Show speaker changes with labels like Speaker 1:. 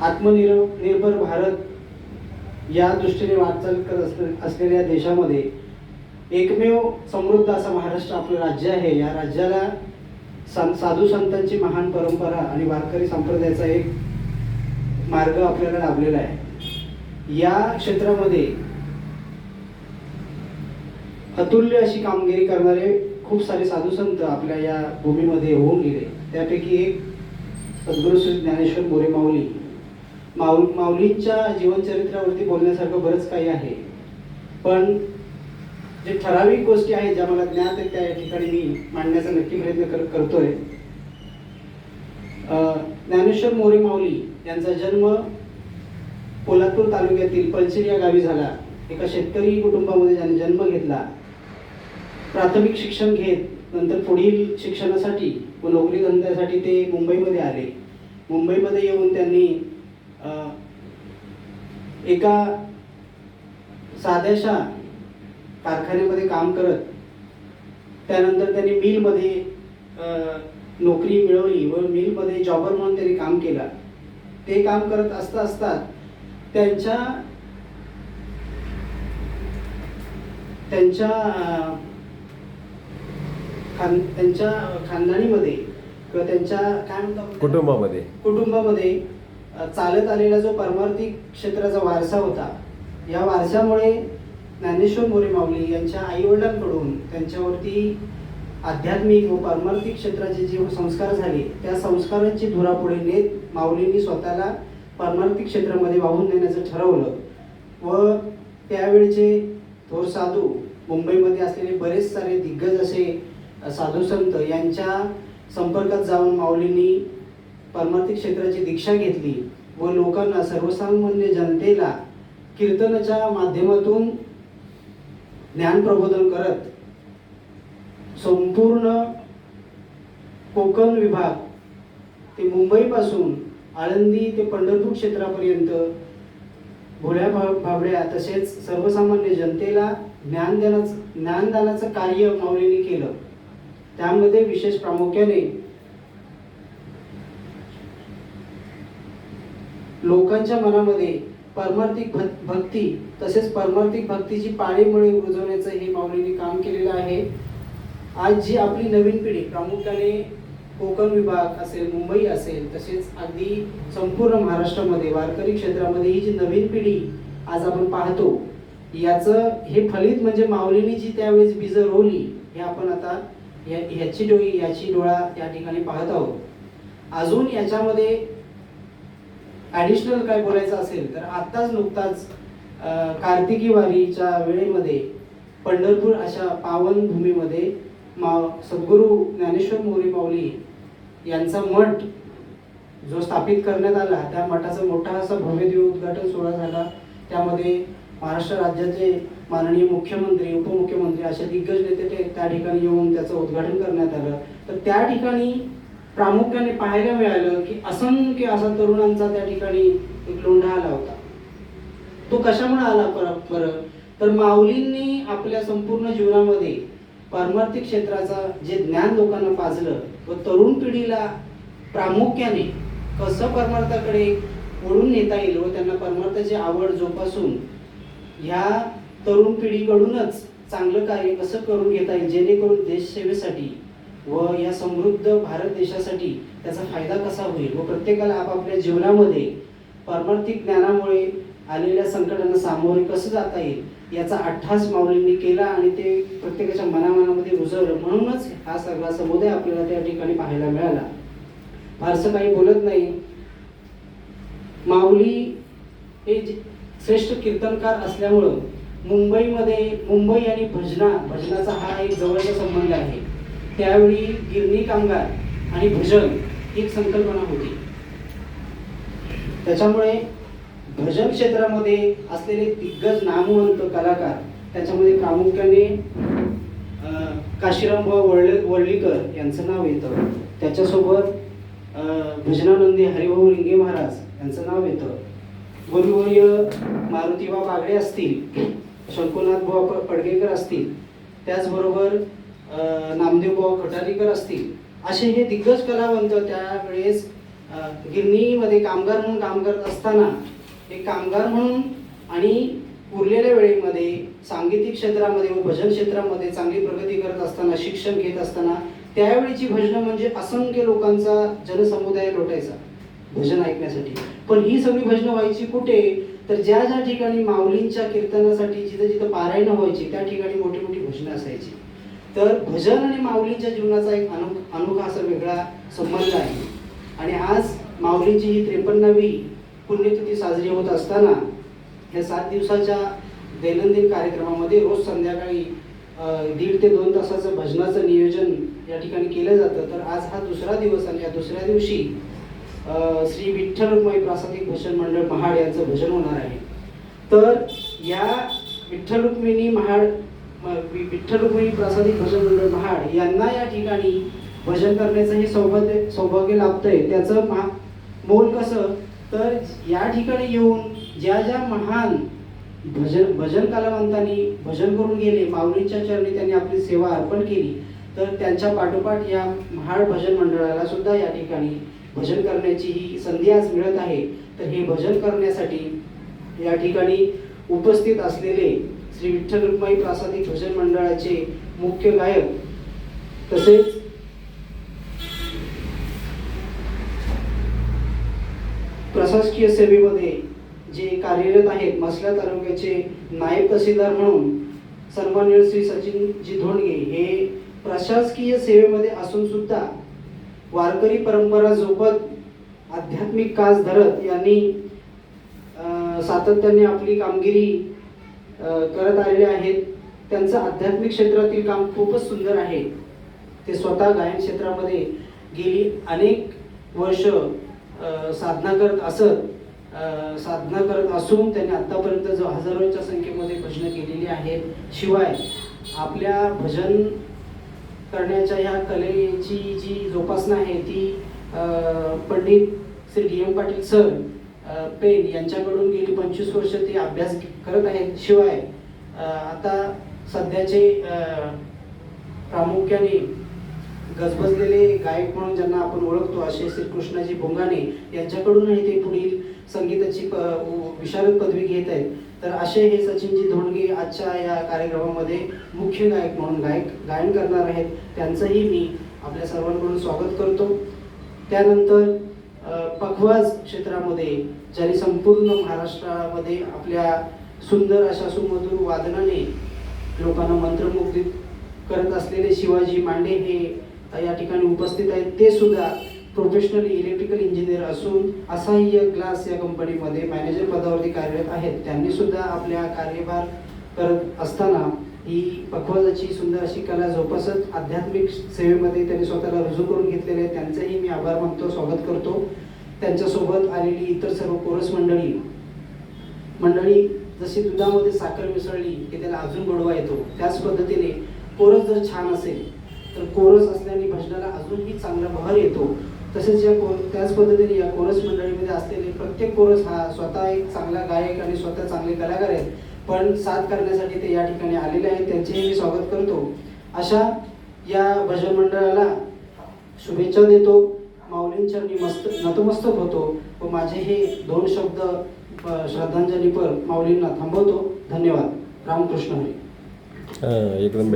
Speaker 1: आत्मनिर्भर भारत या दृष्टीने वाटचाल करत असलेल्या देशामध्ये एकमेव समृद्ध असं महाराष्ट्र आपलं राज्य आहे. या राज्याला साधू संतांची महान परंपरा आणि वारकरी संप्रदायाचा एक मार्ग आपल्याला लाभलेला आहे. या क्षेत्रामध्ये अतुल्य अशी कामगिरी करणारे खूप सारे साधू संत आपल्या या भूमीमध्ये होऊन गेले. त्यापैकी एक सद्गुरू श्री ज्ञानेश्वर मोरे माऊली. माऊलींच्या जीवनचरित्रावरती बोलण्यासारखं बरंच काही आहे, पण जे ठराविक गोष्टी आहेत ज्या मला ज्ञात आहेत त्या ठिकाणी मी मांडण्याचा नक्की प्रयत्न करतोय. ज्ञानेश्वर मोरे माऊली यांचा जन्म पोलादपूर तालुक्यातील पलचेरी या गावी झाला. एका शेतकरी कुटुंबामध्ये ज्यांनी जन्म घेतला. प्राथमिक शिक्षण घेत नंतर पुढील शिक्षणासाठी व नोकरी धंद्यासाठी ते मुंबईमध्ये आले. मुंबईमध्ये येऊन त्यांनी एका साध्याशा कारखान्यामध्ये काम करत त्यानंतर त्यांनी मिलमध्ये नोकरी मिळवली व मिलमध्ये जॉबर म्हणून त्यांनी काम केलं. ते काम करत असता त्यांच्या खानदानीमध्ये किंवा त्यांच्या काय म्हणतात कुटुंबामध्ये चालत आलेला जो पारमार्थिक क्षेत्राचा वारसा होता, या वारशामुळे ज्ञानेश्वर मोरे माऊली यांच्या आईवडिलांकडून त्यांच्यावरती आध्यात्मिक व पारमार्थिक क्षेत्राचे जे संस्कार झाले त्या संस्कारांची धुरा पुढे नेत माऊलींनी स्वतःला पारमार्थिक क्षेत्रामध्ये वाहून नेण्याचं ठरवलं. व त्यावेळचे थोर साधू मुंबईमध्ये असलेले बरेच सारे दिग्गज असे साधू संत यांच्या संपर्कात जाऊन माऊलींनी पारमार्थिक क्षेत्राची दीक्षा घेतली व लोकांना सर्वसामान्य जनतेला कीर्तनाच्या माध्यमातून ज्ञान प्रबोधन करत संपूर्ण कोकण विभाग ते मुंबईपासून आळंदी ते पंढरपूर क्षेत्रापर्यंत भोळ्या भाबड्या तसेच सर्वसामान्य जनतेला ज्ञानदानाचं कार्य माऊलींनी केलं. त्यामध्ये विशेष प्रामुख्याने लोकांच्या मनामध्ये पारमार्थिक भक्ती तसेच पारमार्थिक भक्तीची पाळीमुळे रुजवण्याचं हे माऊलींनी काम केलेलं आहे. आज जी आपली नवीन पिढी प्रामुख्याने कोकण विभाग असेल, मुंबई असेल, तसेच अगदी संपूर्ण महाराष्ट्रामध्ये वारकरी क्षेत्रामध्ये ही जी नवीन पिढी आज आपण पाहतो, याचं हे फलित म्हणजे माऊलींनी जी त्यावेळेस बीज रोवली हे आपण आता याची डोळा या ठिकाणी पाहत आहोत. अजून याच्यामध्ये ॲडिशनल काय बोलायचं असेल तर आत्ताच नुकताच कार्तिकी वारीच्या वेळेमध्ये पंढरपूर अशा पावन भूमीमध्ये सद्गुरू ज्ञानेश्वर मोरे माऊली यांचा मठ जो स्थापित करण्यात आला, त्या मठाचा मोठा असा भव्यदिव्य उद्घाटन सोहळा झाला. त्यामध्ये महाराष्ट्र राज्याचे माननीय मुख्यमंत्री, उपमुख्यमंत्री अशा दिग्गज नेते त्या ठिकाणी येऊन त्याचं उद्घाटन करण्यात आलं. तर त्या ठिकाणी प्रामुख्याने पाहायला मिळालं की असंख्य असा तरुणांचा त्या ठिकाणी एक लोंढा आला होता. तो कशामुळे आला बरं, तर माऊलींनी आपल्या संपूर्ण जीवनामध्ये पारमार्थिक क्षेत्राचा जे ज्ञान लोकांना पाजलं व तरुण पिढीला प्रामुख्याने कसं परमार्थाकडे वळून नेता येईल व त्यांना परमार्थाची आवड जोपासून ह्या तरुण पिढीकडूनच चांगलं कार्य कसं करून घेता येईल जेणेकरून देशसेवेसाठी व या समृद्ध भारत देशासाठी त्याचा फायदा कसा होईल व प्रत्येकाला आपापल्या जीवनामध्ये पारमार्थिक ज्ञानामुळे आलेल्या संकटांना सामोरे कसं जाता येईल याचा अट्ठास माऊलींनी केला आणि ते प्रत्येकाच्या मनामध्ये रुजवलं. म्हणूनच हा सगळा समुदाय आपल्याला त्या ठिकाणी पाहायला मिळाला. फारसं काही बोलत नाही. माऊली हे श्रेष्ठ कीर्तनकार असल्यामुळं मुंबई आणि भजनाचा हा एक जवळचा संबंध आहे. त्यावेळी गिरणी कामगार आणि भजन एक संकल्पना होती. त्याच्यामुळे भजन क्षेत्रामध्ये असलेले दिग्गज नामवंत कलाकार त्याच्यामध्ये प्रामुख्याने काशीरामभाऊ वर्लीकर यांचं नाव येतं. त्याच्यासोबत भजनानंदी हरिभाऊ रिंगे महाराज यांचं नाव येतं. गुरुवर्य मारुतीबा बागडे असतील, शंकुनाथभाऊ पडगेकर असतील, त्याचबरोबर नामदेवभाऊ खटारीकर असतील, असे हे दिग्गज कलावंत त्यावेळेस गिरणीमध्ये कामगार म्हणून काम करत असताना एक कामगार म्हणून आणि उरलेल्या वेळेमध्ये सांगीतिक क्षेत्रामध्ये व भजन क्षेत्रामध्ये चांगली प्रगती करत असताना, शिक्षण घेत असताना त्यावेळीची भजनं म्हणजे असंख्य लोकांचा जनसमुदाय लोटायचा भजन ऐकण्यासाठी. पण ही सगळी भजनं व्हायची कुठे? तर ज्या ज्या ठिकाणी माऊलींच्या कीर्तनासाठी जिथं जिथं पारायण व्हायची त्या ठिकाणी मोठी मोठी भजनं असायची. तर भजन आणि माऊलींच्या जीवनाचा एक अनोखा असा वेगळा संबंध आहे. आणि आज माऊलींची ही 53वी पुण्यतिथी साजरी होत असताना या 7 दिवसाच्या दैनंदिन कार्यक्रमामध्ये रोज संध्याकाळी 1.5 ते 2 तासाचं भजनाचं नियोजन या ठिकाणी केलं जातं. तर आज हा दुसरा दिवस आणि या दुसऱ्या दिवशी श्री विठ्ठल रुक्माई प्रासादिक भजन मंडळ महाड यांचं भजन होणार आहे. तर या विठ्ठल रुक्मिणी प्रासादिक भजन मंडळ महाड यांना या ठिकाणी भजन करण्याचं हे सौभाग्य लाभतंय. त्याचं मोल कसं? तर या ठिकाणी येऊन ज्या ज्या महान भजन कलावंतांनी भजन करून गेले, माऊलींच्या चरणी त्यांनी आपली सेवा अर्पण केली, तर त्यांच्या पाठोपाठ या महाड भजन मंडळाला सुद्धा या ठिकाणी भजन करण्याची ही संधी आज मिळत आहे. तर हे भजन करण्यासाठी या ठिकाणी उपस्थित असलेले श्री विठ्ठल रुक्माई प्रासादिक भजन मंडळाचे मुख्य गायक तसेच प्रशासकीय सेवेमध्ये जे कार्यरत आहेत, मसला तालुक्याचे नायब तहसीलदार म्हणून सन्माननीय श्री सचिनजी धोंडगे हे प्रशासकीय सेवेमध्ये असून सुद्धा वारकरी परंपरा जोपत आध्यात्मिक कास धरत यांनी सातत्याने आपली कामगिरी करत आलेले आहेत. त्यांचं आध्यात्मिक क्षेत्रातील काम खूपच सुंदर आहे. ते स्वतः गायन क्षेत्रामध्ये गेली अनेक वर्ष साधना करत असून त्यांनी आतापर्यंत जो हजारोच्या संख्येमध्ये भजनं केलेली आहेत. शिवाय आपल्या भजन करण्याच्या ह्या कलेची जी जोपासना आहे ती पंडित श्री डी.एम. पाटील सर पेन यांच्याकडून गेली 25 वर्ष ते अभ्यास करत आहेत. शिवाय आता सध्याचे प्रामुख्याने गजबजलेले गायक म्हणून ज्यांना आपण ओळखतो असे श्री कृष्णाजी भोंगाणे यांच्याकडूनही ते पुढील संगीताची विशारद पदवी घेत आहेत. तर असे हे सचिनजी धोंडगे आजच्या या कार्यक्रमामध्ये मुख्य गायक म्हणून गायन करणार आहेत. त्यांचंही मी आपल्या सर्वांकडून स्वागत करतो. त्यानंतर पखवाज क्षेत्रामध्ये ज्यांनी संपूर्ण महाराष्ट्रामध्ये आपल्या सुंदर अशा सुमधुर वादनाने लोकांना मंत्रमुग्ध करत असलेले शिवाजी मांडे हे या ठिकाणी उपस्थित आहेत. ते सुद्धा प्रोफेशनल इलेक्ट्रिकल इंजिनियर असून असाह्य ग्लास या कंपनीमध्ये मॅनेजर पदावरती कार्यरत आहेत. त्यांनी सुद्धा आपल्या कार्यभार करत असताना ही पखवाजाची सुंदर अशी कला जोपासत आध्यात्मिक सेवेमध्ये त्यांनी स्वतःला रुजू करून घेतलेले आहेत. त्यांचेही मी आभार मानतो, स्वागत करतो. त्यांच्यासोबत आलेली इतर सर्व कोरस मंडळी जशी दुधामध्ये साखर मिसळली की त्याला अजून गोडवा येतो, त्याच पद्धतीने कोरस जर छान असेल तर कोरस असल्याने भजनाला अजूनही चांगला बहर येतो. तसेच त्याच पद्धतीने या कोरस मंडळीमध्ये असलेले प्रत्येक कोरस हा स्वतः एक चांगला गायक आणि स्वतः चांगले कलाकार आहेत, पण साथ करण्यासाठी ते या ठिकाणी आलेले आहेत. त्यांचेही मी स्वागत करतो. अशा या भजन मंडळाला शुभेच्छा देतो, माऊलींचरणी नतमस्तक होतो व माझे हे 2 शब्द श्रद्धांजलीपर माऊलींना थांबवतो. धन्यवाद. रामकृष्ण हरी.
Speaker 2: एकदम